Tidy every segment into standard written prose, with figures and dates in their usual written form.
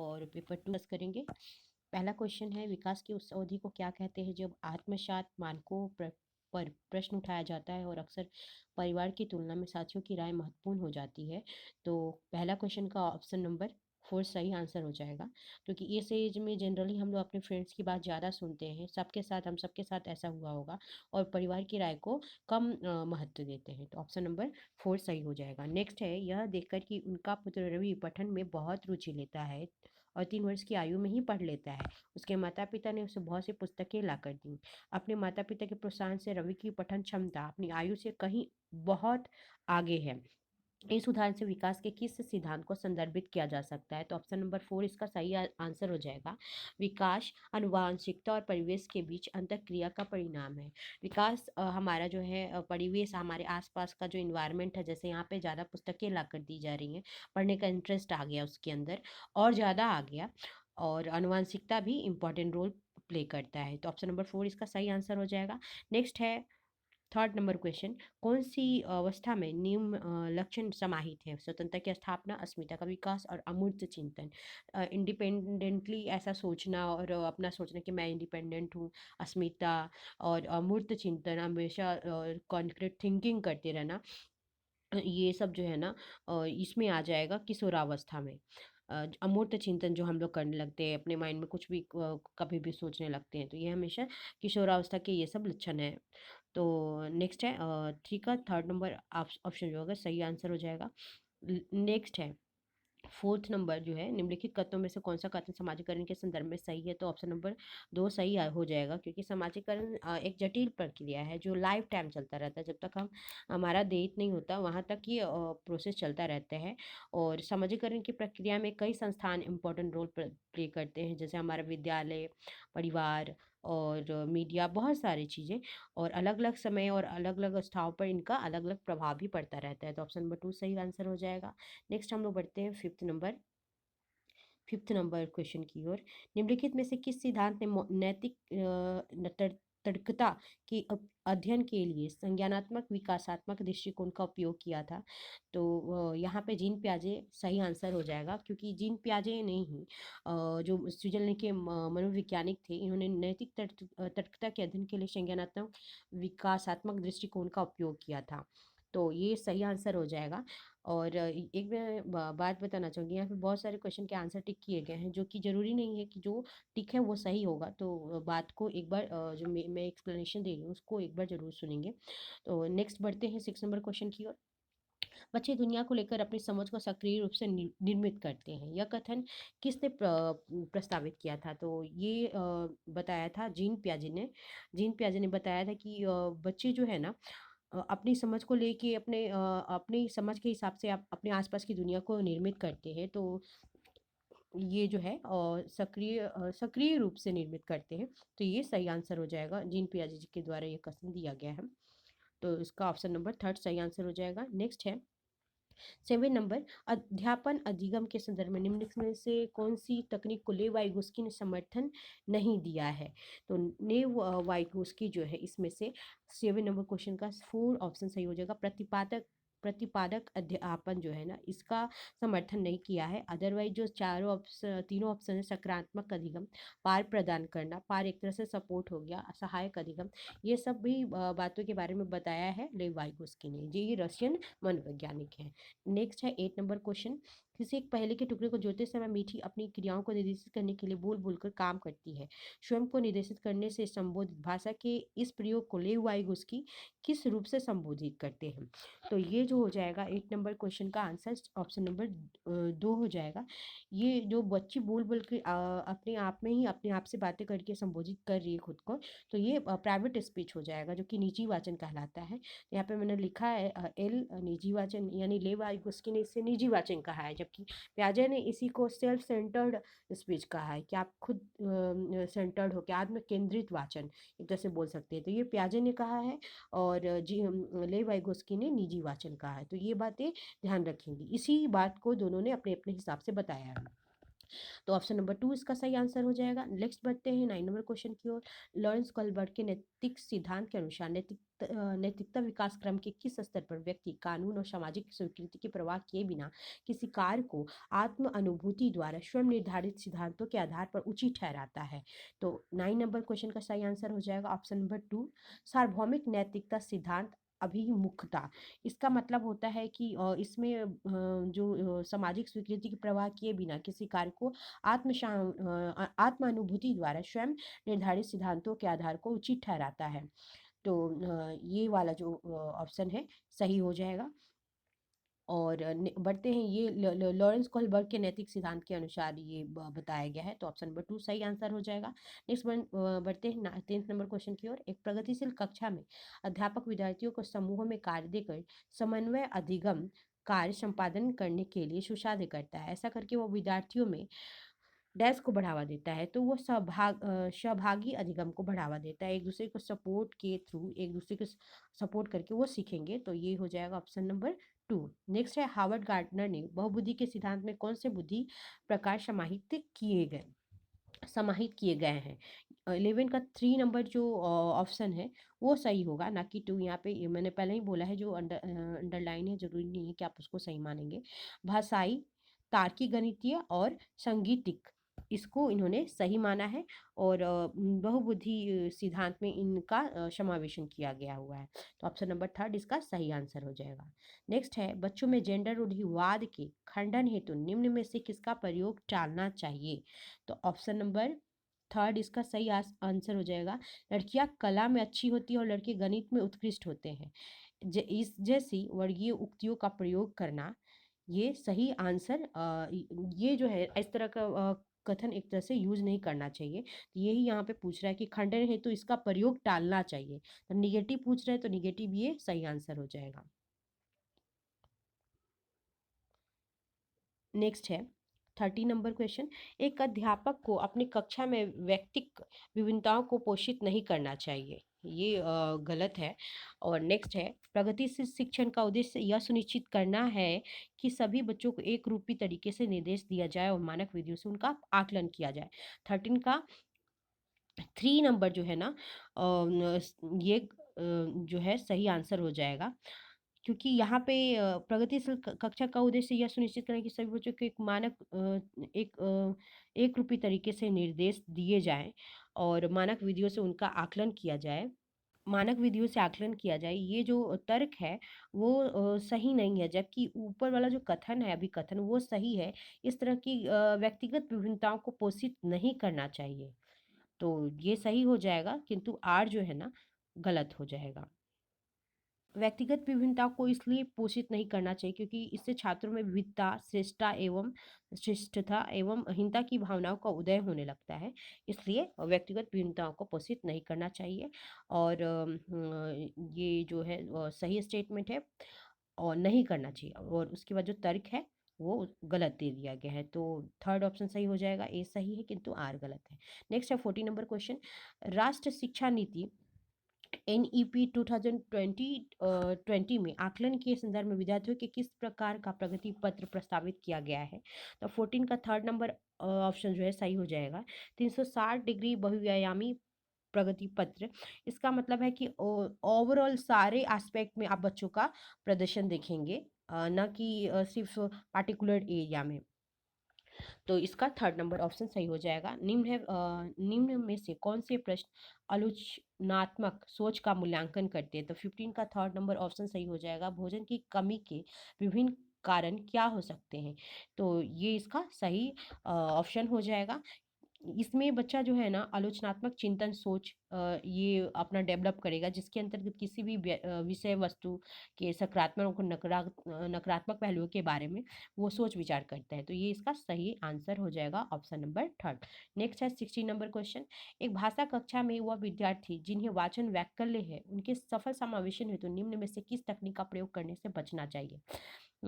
और पेपर 2 करेंगे। पहला क्वेश्चन है, विकास की उस अवधि को क्या कहते हैं जब आत्मसात मानकों पर प्रश्न उठाया जाता है और अक्सर परिवार की तुलना में साथियों की राय महत्वपूर्ण हो जाती है। तो पहला क्वेश्चन का ऑप्शन नंबर 4 सही आंसर हो जाएगा, क्योंकि इस एज में जनरली हम लोग अपने फ्रेंड्स की बात ज़्यादा सुनते हैं, हम सबके साथ ऐसा हुआ होगा, और परिवार की राय को कम महत्व देते हैं। तो ऑप्शन नंबर 4 सही हो जाएगा। नेक्स्ट है, यह देखकर कि उनका पुत्र रवि पठन में बहुत रुचि लेता है और 3 वर्ष की आयु में ही पढ़ लेता है, उसके माता पिता ने उसे बहुत सी पुस्तकें ला कर दी। अपने माता पिता के प्रोत्साहन से रवि की पठन क्षमता अपनी आयु से कहीं बहुत आगे है। इस उदाहरण से विकास के किस सिद्धांत को संदर्भित किया जा सकता है? तो ऑप्शन नंबर 4 इसका सही आंसर हो जाएगा। विकास आनुवांशिकता और परिवेश के बीच अंतःक्रिया का परिणाम है। विकास हमारा जो है परिवेश, हमारे आसपास का जो इन्वायरमेंट है, जैसे यहाँ पे ज़्यादा पुस्तकें ला कर दी जा रही हैं, पढ़ने का इंटरेस्ट आ गया उसके अंदर और ज़्यादा आ गया, और आनुवांशिकता भी इम्पॉर्टेंट रोल प्ले करता है। तो ऑप्शन नंबर 4 इसका सही आंसर हो जाएगा। नेक्स्ट है थर्ड नंबर क्वेश्चन, कौन सी अवस्था में निम्न लक्षण समाहित है? स्वतंत्रता की स्थापना, अस्मिता का विकास और अमूर्त चिंतन। इंडिपेंडेंटली ऐसा सोचना और अपना सोचना कि मैं इंडिपेंडेंट हूँ, अस्मिता और अमूर्त चिंतन, हमेशा कॉन्क्रीट थिंकिंग करते रहना, ये सब जो है ना इसमें आ जाएगा किशोरावस्था में। अमूर्त चिंतन जो हम लोग करने लगते हैं, अपने माइंड में कुछ भी कभी भी सोचने लगते हैं, तो ये हमेशा किशोरावस्था के ये सब लक्षण है। तो नेक्स्ट है 3 का थर्ड नंबर ऑप्शन जो होगा सही आंसर हो जाएगा। नेक्स्ट है फोर्थ नंबर जो है, निम्नलिखित कथनों में से कौन सा कथन समाजीकरण के संदर्भ में सही है? तो ऑप्शन नंबर 2 सही हो जाएगा, क्योंकि समाजीकरण एक जटिल प्रक्रिया है जो लाइफ टाइम चलता रहता है। जब तक हमारा डेथ नहीं होता वहाँ तक ये प्रोसेस चलता रहता है। और समाजीकरण की प्रक्रिया में कई संस्थान इम्पोर्टेंट रोल प्ले करते हैं, जैसे हमारा विद्यालय, परिवार और मीडिया, बहुत सारी चीज़ें, और अलग अलग समय और अलग अलग स्थानों पर इनका अलग अलग प्रभाव भी पड़ता रहता है। तो ऑप्शन नंबर 2 सही आंसर हो जाएगा। नेक्स्ट हम लोग बढ़ते हैं फिफ्थ नंबर क्वेश्चन की ओर। निम्नलिखित में से किस सिद्धांत ने नैतिक तर्कता के अध्ययन के लिए संज्ञानात्मक विकासात्मक दृष्टिकोण का उपयोग किया था? तो यहाँ पे जीन पियाजे सही आंसर हो जाएगा, क्योंकि जीन पियाजे ने ही जो स्विट्जरलैंड के मनोवैज्ञानिक थे, इन्होंने नैतिक तर्कता के अध्ययन के लिए संज्ञानात्मक विकासात्मक दृष्टिकोण का उपयोग किया था। तो ये सही आंसर हो जाएगा। और एक मैं बात बताना चाहूँगी, यहाँ पे बहुत सारे क्वेश्चन के आंसर टिक किए गए हैं, जो कि ज़रूरी नहीं है कि जो टिक है वो सही होगा। तो बात को एक बार जो मैं एक्सप्लेनेशन दे रही हूँ उसको एक बार ज़रूर सुनेंगे। तो नेक्स्ट बढ़ते हैं 6 नंबर क्वेश्चन की ओर। बच्चे दुनिया को लेकर अपनी समझ को सक्रिय रूप से निर्मित करते हैं, यह कथन किसने प्रस्तावित किया था? तो ये बताया था जीन पियाजे ने बताया था कि बच्चे जो है ना अपनी समझ को लेके अपनी समझ के हिसाब से आप अपने आसपास की दुनिया को निर्मित करते हैं। तो ये जो है सक्रिय रूप से निर्मित करते हैं। तो ये सही आंसर हो जाएगा, जीन पियाजे जी के द्वारा ये कथन दिया गया है। तो इसका ऑप्शन नंबर थर्ड सही आंसर हो जाएगा। नेक्स्ट है 7 नंबर, अध्यापन अधिगम के संदर्भ में निम्नलिखित में से कौन सी तकनीक को लेव वाइगोस्की ने समर्थन नहीं दिया है? तो लेव वाइगोस्की जो है इसमें से 7 नंबर क्वेश्चन का 4 ऑप्शन सही हो जाएगा। प्रतिपादक अध्यापन जो है ना, इसका समर्थन नहीं किया है। अदरवाइज जो तीनों ऑप्शन है, सकारात्मक अधिगम, पार प्रदान करना, पार एक तरह से सपोर्ट हो गया, सहायक अधिगम, ये सब भी बातों के बारे में बताया है लेव वाइगोस्की ने। ये रशियन मनोवैज्ञानिक है। नेक्स्ट है 8 नंबर क्वेश्चन, किसी एक पहेली के टुकड़े को जोड़ते समय मीठी अपनी क्रियाओं को निर्देशित करने के लिए बोल बोलकर काम करती है। स्वयं को निर्देशित करने से संबोधित भाषा के इस प्रयोग को लेव वाइगोस्की किस रूप से संबोधित करते हैं? तो ये जो हो जाएगा 8 नंबर क्वेश्चन का आंसर ऑप्शन नंबर 2 हो जाएगा। ये जो बच्ची बोल बोल के अपने आप में ही अपने आप से बातें करके संबोधित कर रही है खुद को, तो ये प्राइवेट स्पीच हो जाएगा, जो कि निजी वाचन कहलाता है। यहाँ पे मैंने लिखा है एल निजी वाचन, यानी लेव वाइगोस्की ने इसे निजी वाचन कहा है, जबकि पियाजे ने इसी को सेल्फ सेंटर्ड स्पीच कहा है, कि आप खुद सेंटर्ड हो, कि आत्म केंद्रित वाचन एक तरह से बोल सकते हैं। तो ये पियाजे ने कहा है और लेव वाइगोस्की ने निजी वाचन कहा है। तो ये बातें ध्यान रखेंगी, इसी बात को दोनों ने अपने अपने हिसाब से बताया है। तो ऑप्शन नंबर 2 इसका सही आंसर हो जाएगा। नेक्स्ट बढ़ते हैं 9 नंबर क्वेश्चन की ओर। लॉरेंस कोलबर्ट के नैतिक सिद्धांत के अनुसार नैतिकता विकास क्रम के किस स्तर पर व्यक्ति कानून और सामाजिक स्वीकृति की परवाह किए बिना किसी कार्य को आत्म अनुभूति द्वारा स्वयं निर्धारित सिद्धांतों के आधार पर उचित ठहराता है? तो 9 नंबर क्वेश्चन का सही आंसर हो जाएगा ऑप्शन नंबर 2, सार्वभौमिक नैतिकता सिद्धांत अभिमुखता। इसका मतलब होता है कि इसमें सामाजिक स्वीकृति की परवाह किए बिना किसी कार्य को आत्म अनुभूति द्वारा स्वयं निर्धारित सिद्धांतों के आधार को उचित ठहराता है। तो ये वाला जो ऑप्शन है सही हो जाएगा। और बढ़ते हैं, ये लॉरेंस कोहलबर्ग के नैतिक सिद्धांत के अनुसार ये बताया गया है, तो ऑप्शन नंबर 2 सही आंसर हो जाएगा। नेक्स्ट बढ़ते हैं 10th नंबर क्वेश्चन की ओर। एक प्रगतिशील कक्षा में अध्यापक विद्यार्थियों को समूहों में कार्य देकर समन्वय अधिगम कार्य संपादन करने के लिए सुसाध्य करता है। ऐसा करके वो विद्यार्थियों में डैश को बढ़ावा देता है, तो वो सहभागी अधिगम को बढ़ावा देता है। एक दूसरे को सपोर्ट के थ्रू, एक दूसरे को सपोर्ट करके वो सीखेंगे, तो ये हो जाएगा ऑप्शन नंबर 2। नेक्स्ट है, हार्वर्ड गार्टनर ने बहुबुद्धि के सिद्धांत में कौन से बुद्धि प्रकार समाहित किए गए हैं? 11 का 3 नंबर जो ऑप्शन है वो सही होगा, ना कि 2। यहाँ पे मैंने पहले ही बोला है, जो अंडरलाइन है जरूरी नहीं है कि आप उसको सही मानेंगे। भाषाई, तार्किक गणितीय और संगीतिक, इसको इन्होंने सही माना है। और बहुबुद्धि सिद्धांत में इनका समावेशन किया गया हुआ है, तो ऑप्शन नंबर 3 इसका सही आंसर हो जाएगा। नेक्स्ट है, बच्चों में जेंडर रूढ़िवाद के खंडन हेतु निम्न में से किसका प्रयोग टालना चाहिए? तो ऑप्शन नंबर 3 इसका सही आंसर हो जाएगा। लड़कियां कला में अच्छी होती है और लड़के गणित में उत्कृष्ट होते हैं, इस जैसी वर्गीय उक्तियों का प्रयोग करना, ये सही आंसर ये जो है इस तरह का कथन एक तरह से यूज नहीं करना चाहिए। तो यही यहाँ पे पूछ रहा है कि खंडन है तो इसका प्रयोग टालना चाहिए, तो निगेटिव पूछ रहे हैं, तो निगेटिव ये सही आंसर हो जाएगा। नेक्स्ट है 30 नंबर क्वेश्चन। एक अध्यापक को अपनी कक्षा में व्यक्तिक विभिन्नताओं को पोषित नहीं करना चाहिए, ये गलत है। और नेक्स्ट है, प्रगतिशील शिक्षण का उद्देश्य यह सुनिश्चित करना है कि सभी बच्चों को एक रूपी तरीके से निर्देश दिया जाए और मानक विधियों से उनका आकलन किया जाए। 13 का 3 नंबर जो है ना, ये जो है सही आंसर हो जाएगा, क्योंकि यहाँ पे प्रगतिशील कक्षा का उद्देश्य यह सुनिश्चित करना कि सभी बच्चों को एक मानक एक रूपी तरीके से निर्देश दिए जाएं और मानक विधियों से उनका आकलन किया जाए। मानक विधियों से आकलन किया जाए, ये जो तर्क है वो सही नहीं है, जबकि ऊपर वाला जो कथन है, अभी कथन वो सही है। इस तरह की व्यक्तिगत विभिन्नताओं को पोषित नहीं करना चाहिए, तो ये सही हो जाएगा, किंतु आर जो है ना गलत हो जाएगा। व्यक्तिगत विभिन्नता को इसलिए पोषित नहीं करना चाहिए क्योंकि इससे छात्रों में विविधता, श्रेष्ठता एवं हीनता की भावनाओं का उदय होने लगता है, इसलिए व्यक्तिगत विभिन्नताओं को पोषित नहीं करना चाहिए। और ये जो है सही स्टेटमेंट है और नहीं करना चाहिए, और उसके बाद जो तर्क है वो गलत दे दिया गया है, तो थर्ड ऑप्शन सही हो जाएगा, ए सही है किंतु आर गलत है। नेक्स्ट है 40 नंबर क्वेश्चन। राष्ट्र शिक्षा नीति NEP 2020 में आकलन के संदर्भ में विद्यार्थियों के किस प्रकार का प्रगति पत्र प्रस्तावित किया गया है? तो 14 का थर्ड नंबर ऑप्शन जो है सही हो जाएगा। 360 डिग्री बहुआयामी प्रगति पत्र, इसका मतलब है कि ओवरऑल सारे एस्पेक्ट में आप बच्चों का प्रदर्शन देखेंगे, ना कि सिर्फ पार्टिकुलर एरिया में। तो इसका थर्ड नंबर ऑप्शन सही हो जाएगा। निम्न में से कौन से प्रश्न आलोचनात्मक सोच का मूल्यांकन करते हैं? तो 15 का थर्ड नंबर ऑप्शन सही हो जाएगा। भोजन की कमी के विभिन्न कारण क्या हो सकते हैं? तो ये इसका सही ऑप्शन हो जाएगा। इसमें बच्चा जो है ना आलोचनात्मक चिंतन सोच ये अपना डेवलप करेगा, जिसके अंतर्गत किसी भी विषय वस्तु के सकारात्मक और नकारात्मक पहलुओं के बारे में वो सोच विचार करता है, तो ये इसका सही आंसर हो जाएगा ऑप्शन नंबर थर्ड। नेक्स्ट है 60 नंबर क्वेश्चन। एक भाषा कक्षा में वह विद्यार्थी जिन्हें वाचन वैकल्य है उनके सफल समावेशन हेतु निम्न में से किस तकनीक का प्रयोग करने से बचना चाहिए?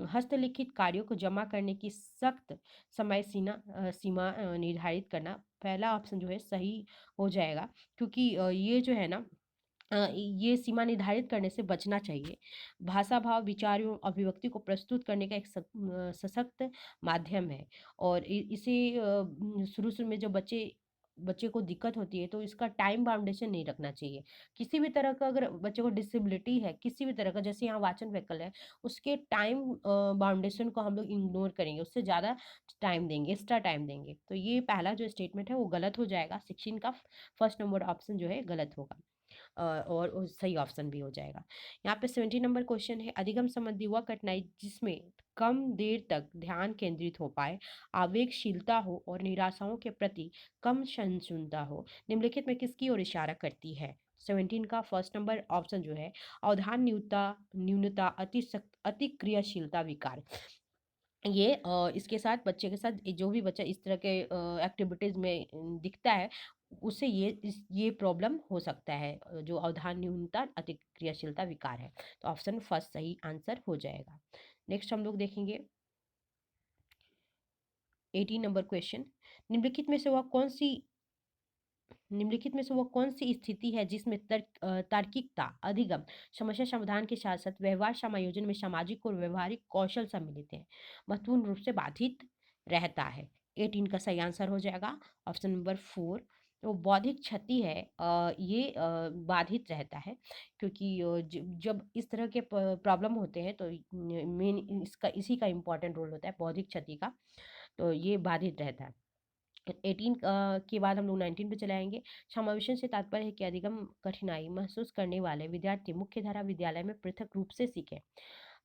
हस्तलिखित कार्यों को जमा करने की सख्त सीमा निर्धारित करना, पहला ऑप्शन जो है सही हो जाएगा, क्योंकि ये जो है ना ये सीमा निर्धारित करने से बचना चाहिए। भाषा भाव, विचारों, अभिव्यक्ति को प्रस्तुत करने का एक सशक्त माध्यम है और इसे शुरू-शुरू में जो बच्चे बच्चे को दिक्कत होती है तो इसका टाइम बाउंडेशन नहीं रखना चाहिए। किसी भी तरह का अगर बच्चे को डिसेबिलिटी है, किसी भी तरह का जैसे यहाँ वाचन विकल है, उसके टाइम बाउंडेशन को हम लोग इग्नोर करेंगे, उससे ज़्यादा टाइम देंगे, एक्स्ट्रा टाइम देंगे। तो ये पहला जो स्टेटमेंट है वो गलत हो जाएगा। 16 का फर्स्ट नंबर ऑप्शन जो है गलत होगा। और सही ऑप्शन भी हो जाएगा। यहाँ पे 70 नंबर क्वेश्चन है, अधिगम संबंधी वह कठिनाई जिसमें कम देर तक ध्यान केंद्रित हो पाए, आवेगशीलता हो और निराशाओं के प्रति कम सहिष्णुता हो, निम्नलिखित में किसकी ओर इशारा करती है? 17 का फर्स्ट नंबर ऑप्शन जो है अवधान न्यूनता न्यूनता अति क्रियाशीलता विकार। ये इसके साथ बच्चे के साथ जो भी बच्चा इस तरह के एक्टिविटीज़ में दिखता है, उससे ये प्रॉब्लम हो सकता है, जो अवधान न्यूनता अति क्रियाशीलता विकार है। तो ऑप्शन फर्स्ट सही आंसर हो जाएगा। नेक्स्ट हम लोग देखेंगे 18 नंबर क्वेश्चन, निम्नलिखित में से वह कौन सी निम्नलिखित में से वो कौन सी स्थिति है जिसमें तार्किकता, अधिगम, समस्या समाधान के साथ साथ व्यवहार समायोजन में सामाजिक और व्यवहारिक कौशल सम्मिलित हैं, महत्वपूर्ण रूप से बाधित रहता है? 18 का सही आंसर हो जाएगा ऑप्शन नंबर 4। तो बौद्धिक क्षति है, ये बाधित रहता है क्योंकि जब इस तरह के प्रॉब्लम होते हैं तो मेन इसका इसी का इम्पोर्टेंट रोल होता है बौद्धिक क्षति का, तो ये बाधित रहता है। 18 के बाद हम लोग 19 पे चले आएंगे। समावेशन से तात्पर्य है कि अधिगम कठिनाई महसूस करने वाले विद्यार्थी मुख्यधारा विद्यालय में पृथक रूप से सीखें।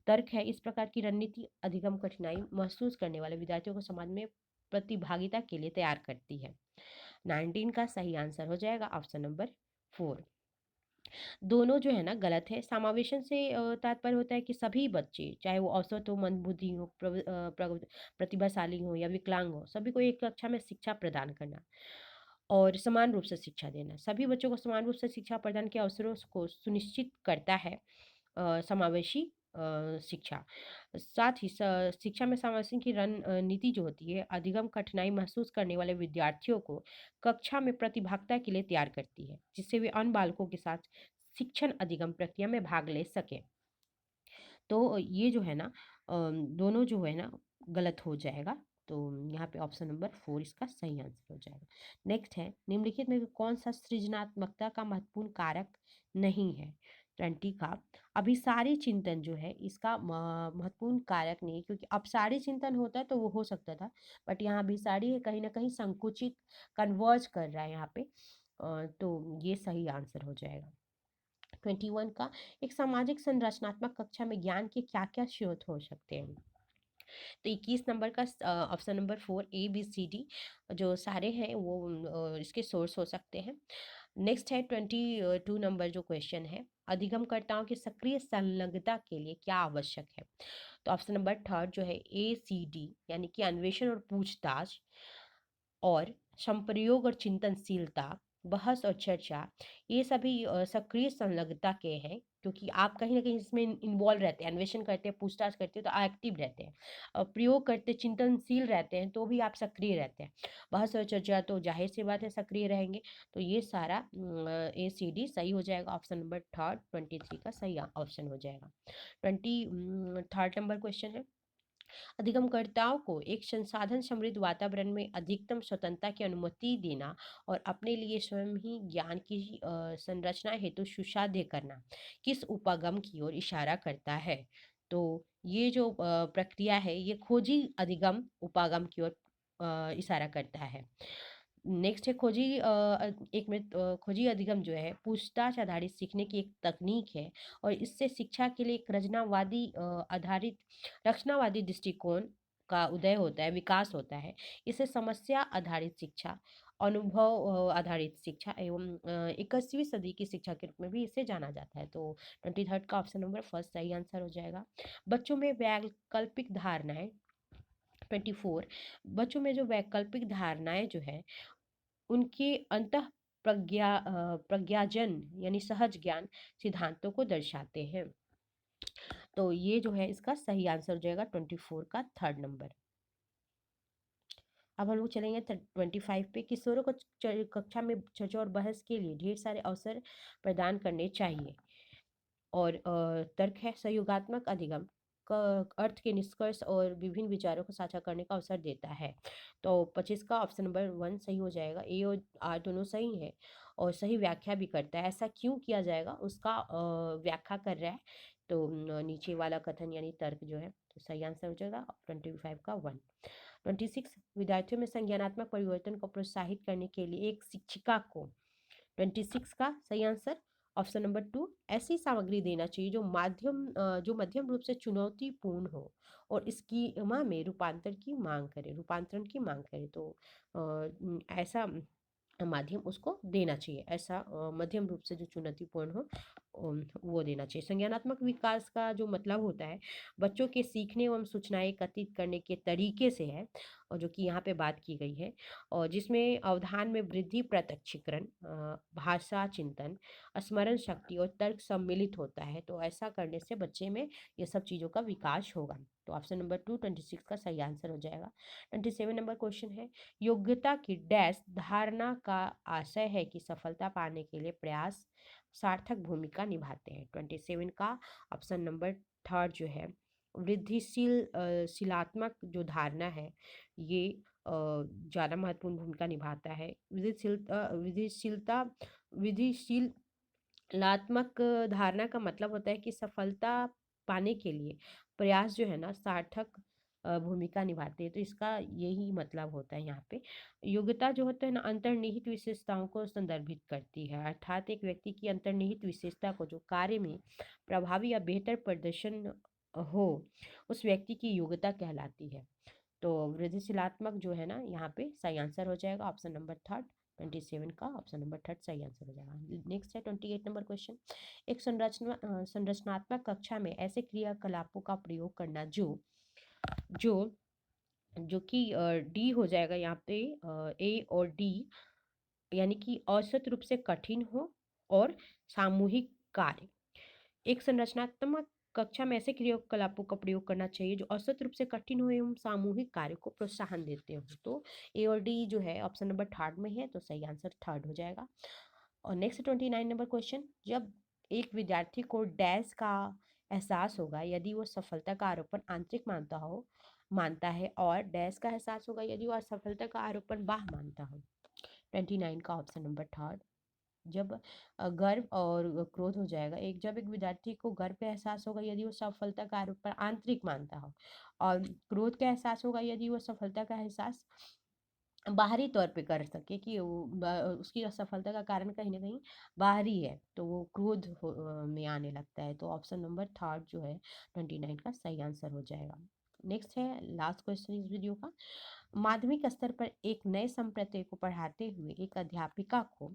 तर्क है, इस प्रकार की रणनीति अधिगम कठिनाई महसूस करने वाले विद्यार्थियों को समाज में प्रतिभागिता के लिए तैयार करती है। 19 का सही आंसर हो जाएगा ऑप्शन नंबर 4। दोनों जो है ना गलत है। समावेशन से तात्पर्य होता है कि सभी बच्चे, चाहे वो औसत हो, मंदबुद्धि हो, प्रतिभाशाली हो या विकलांग हो, सभी को एक कक्षा में शिक्षा प्रदान करना और समान रूप से शिक्षा देना। सभी बच्चों को समान रूप से शिक्षा प्रदान के अवसरों को सुनिश्चित करता है समावेशी शिक्षा। साथ ही शिक्षा में समावेशन की नीति जो होती है, अधिगम कठिनाई महसूस करने वाले विद्यार्थियों को कक्षा में प्रतिभागिता के लिए तैयार करती है, जिससे वे अन्य बालकों के साथ शिक्षण अधिगम प्रक्रिया में भाग ले सके। तो ये जो है ना दोनों जो है ना गलत हो जाएगा। तो यहाँ पे ऑप्शन नंबर 4 इसका सही आंसर हो जाएगा। नेक्स्ट है, निम्नलिखित में कौन सा सृजनात्मकता का महत्वपूर्ण कारक नहीं है? 20 का अभिसारी चिंतन जो है इसका महत्वपूर्ण कारक नहीं है, क्योंकि अपसारी चिंतन होता तो वो हो सकता था, बट यहाँ अभिसारी है, कहीं ना कहीं संकुचित कन्वर्ज कर रहा है यहाँ पे, तो ये सही आंसर हो जाएगा। 21 का एक सामाजिक संरचनात्मक कक्षा में ज्ञान के क्या क्या स्रोत हो सकते हैं? तो 21 नंबर का ऑप्शन नंबर 4 ABCD जो सारे हैं वो इसके सोर्स हो सकते हैं। नेक्स्ट है 22 नंबर जो क्वेश्चन है, अधिगमकर्ताओं की सक्रिय संलग्नता के लिए क्या आवश्यक है? तो ऑप्शन नंबर थर्ड जो है ACD यानी कि अन्वेषण और पूछताछ और संप्रयोग और चिंतनशीलता, बहस और चर्चा, ये सभी सक्रिय संलग्नता के हैं, क्योंकि आप कहीं न कहीं इसमें इन्वॉल्व रहते हैं, अन्वेषण करते हैं, पूछताछ करते हैं तो एक्टिव रहते हैं। प्रयोग करते चिंतनशील रहते हैं तो भी आप सक्रिय रहते हैं। बहस और चर्चा तो ज़ाहिर-सी बात है सक्रिय रहेंगे। तो ये सारा ACD सही हो जाएगा, ऑप्शन नंबर थर्ड 23 का सही ऑप्शन हो जाएगा। थर्ड नंबर क्वेश्चन है, अधिगमकर्ताओं को एक संसाधन समृद्ध वातावरण में अधिकतम स्वतंत्रता की अनुमति देना और अपने लिए स्वयं ही ज्ञान की संरचना हेतु सुसाध्य करना किस उपागम की ओर इशारा करता है? तो ये जो प्रक्रिया है ये खोजी अधिगम उपागम की ओर इशारा करता है। नेक्स्ट है एक मिनट, खोजी अधिगम जो है पूछताछ आधारित सीखने की एक तकनीक है और इससे शिक्षा के लिए एक रचनावादी दृष्टिकोण का उदय होता है, विकास होता है। इसे समस्या आधारित शिक्षा, अनुभव आधारित शिक्षा एवं 21वीं सदी की शिक्षा के रूप में भी इसे जाना जाता है। तो 23rd का ऑप्शन नंबर फर्स्ट सही आंसर हो जाएगा। बच्चों में वैकल्पिक धारणाएं 24 बच्चों में जो वैकल्पिक धारणाएं जो है उनके प्रज्ञाजन यानी सहज ज्ञान सिद्धांतों को दर्शाते हैं। तो ये जो है इसका सही आंसर हो जाएगा 24 का थर्ड नंबर। अब हम लोग चलेंगे 25 पे। किशोरों को कक्षा में चर्चा और बहस के लिए ढेर सारे अवसर प्रदान करने चाहिए। और तर्क है सहयोगात्मक अधिगम का अर्थ के निष्कर्ष और विभिन्न विचारों को साझा करने का अवसर देता है। तो 25 का ऑप्शन नंबर 1 सही हो जाएगा। ए और आर दोनों सही है और सही व्याख्या भी करता है। ऐसा क्यों किया जाएगा उसका व्याख्या कर रहा है। तो नीचे वाला कथन यानी तर्क जो है तो सही आंसर हो जाएगा 25 का 1। 26 विद्यार्थियों में संज्ञानात्मक परिवर्तन को प्रोत्साहित करने के लिए एक शिक्षिका को 26 का सही आंसर ऑप्शन नंबर 2 ऐसी सामग्री देना चाहिए जो मध्यम रूप से चुनौतीपूर्ण हो और स्कीमा में रूपांतरण की मांग करे। तो ऐसा माध्यम उसको देना चाहिए। ऐसा मध्यम रूप से जो चुनौतीपूर्ण हो वो देना चाहिए। संज्ञानात्मक विकास का जो मतलब होता है बच्चों के सीखने एवं सूचनाएं एकत्रित करने के तरीके से है, और जो कि यहाँ पे बात की गई है, और जिसमें अवधान में वृद्धि, प्रत्यक्षीकरण, भाषा चिंतन, स्मरण शक्ति और तर्क सम्मिलित होता है। तो ऐसा करने से बच्चे में ये सब चीज़ों का विकास होगा। तो ऑप्शन नंबर 2 26 का सही आंसर हो जाएगा। 27 नंबर क्वेश्चन है योग्यता की डैश धारणा का आशय है कि सफलता पाने के लिए प्रयास सार्थक भूमिका निभाते हैं। 27 का ऑप्शन नंबर 3 जो है शिलात्मक जो धारणा है ये ज़्यादा महत्वपूर्ण भूमिका निभाता है। विधिशीलात्मक धारणा का मतलब होता है कि सफलता पाने के लिए प्रयास जो है ना सार्थक भूमिका निभाते हैं। तो इसका यही मतलब होता है यहाँ पे। योग्यता जो होता है ना अंतर्निहित विशेषताओं को संदर्भित करती है, अर्थात एक व्यक्ति की अंतर्निहित विशेषता को जो कार्य में प्रभावी या बेहतर प्रदर्शन हो उस व्यक्ति की योग्यता कहलाती है। तो वृद्धिशीलात्मक जो है ना यहाँ पे सही आंसर हो जाएगा ऑप्शन नंबर 3 27 का ऑप्शन नंबर 3 सही आंसर हो जाएगा। नेक्स्ट है 28 नंबर क्वेश्चन। एक संरचनात्मक कक्षा में ऐसे क्रियाकलापों का प्रयोग करना जो जो जो कि डी हो जाएगा यहाँ पे, ए और डी, यानी कि औसत रूप से कठिन हो और सामूहिक कार्य। एक संरचनात्मक कक्षा में ऐसे क्रियाकलापों का प्रयोग करना चाहिए जो औसत रूप से कठिन हो एवं सामूहिक कार्य को प्रोत्साहन देते हो। तो ए और डी जो है ऑप्शन नंबर 3 में है, तो सही आंसर 3 हो जाएगा। और नेक्स्ट 29 नंबर क्वेश्चन। जब एक विद्यार्थी को डैश का एहसास होगा यदि वो सफलता का आरोपण आंतरिक मानता है, और डैश का एहसास होगा यदि वो असफलता का आरोपण बाह्य मानता हो। 29 का ऑप्शन नंबर 3। जब गर्व और क्रोध हो जाएगा। जब एक विद्यार्थी को गर्व का एहसास होगा यदि वो सफलता का आरोपण आंतरिक मानता हो, और क्रोध का एहसास होगा यदि वो सफलता का एहसास बाहरी तौर पे कर सके कि उसकी असफलता का कारण कहीं ना कहीं बाहरी है, तो वो क्रोध में आने लगता है। तो ऑप्शन नंबर 3 जो है 29 का सही आंसर हो जाएगा। नेक्स्ट है लास्ट क्वेश्चन इस वीडियो का। माध्यमिक स्तर पर एक नए संप्रदाय को पढ़ाते हुए एक अध्यापिका को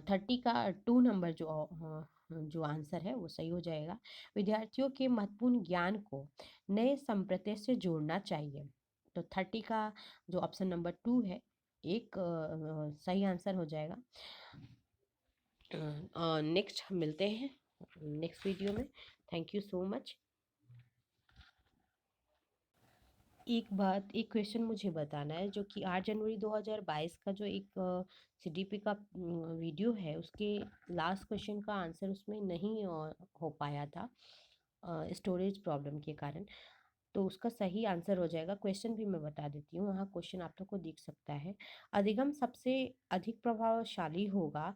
30 का 2 नंबर जो आंसर है वो सही हो जाएगा। विद्यार्थियों के महत्वपूर्ण ज्ञान को नए संप्रत्यय से जोड़ना चाहिए। तो 30 का जो ऑप्शन नंबर 2 है एक सही आंसर हो जाएगा। नेक्स्ट हम मिलते हैं नेक्स्ट वीडियो में। Thank you so much. एक क्वेश्चन मुझे बताना है जो कि 8 जनवरी 2022 का जो एक सीडीपी का वीडियो है उसके लास्ट क्वेश्चन का आंसर उसमें नहीं हो पाया था स्टोरेज प्रॉब्लम के कारण। तो उसका सही आंसर हो जाएगा, क्वेश्चन भी मैं बता देती हूँ, वहाँ क्वेश्चन आप लोग को दिख सकता है। अधिगम सबसे अधिक प्रभावशाली होगा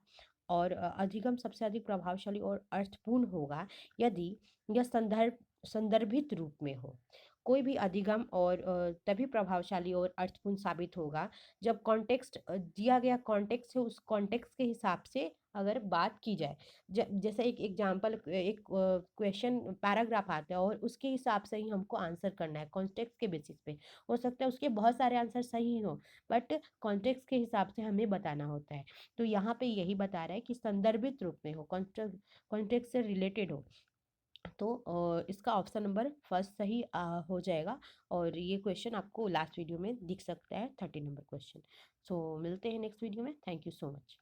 और अधिगम सबसे अधिक प्रभावशाली और अर्थपूर्ण होगा यदि यह संदर्भित रूप में हो। कोई भी अधिगम और तभी प्रभावशाली और अर्थपूर्ण साबित होगा जब कॉन्टेक्स्ट दिया गया कॉन्टेक्स्ट है उस कॉन्टेक्स्ट के हिसाब से अगर बात की जाए। जैसे एक एग्जांपल, एक क्वेश्चन पैराग्राफ आता है और उसके हिसाब से ही हमको आंसर करना है कॉन्टेक्स्ट के बेसिस पे। हो सकता है उसके बहुत सारे आंसर सही हो बट कॉन्टेक्स्ट के हिसाब से हमें बताना होता है। तो यहाँ पे यही बता रहा है कि संदर्भित रूप में हो, कॉन्टेक्स्ट से रिलेटेड हो। तो इसका ऑप्शन नंबर फर्स्ट सही हो जाएगा। और ये क्वेश्चन आपको लास्ट वीडियो में दिख सकता है 30 नंबर क्वेश्चन। सो मिलते हैं नेक्स्ट वीडियो में। Thank you so much.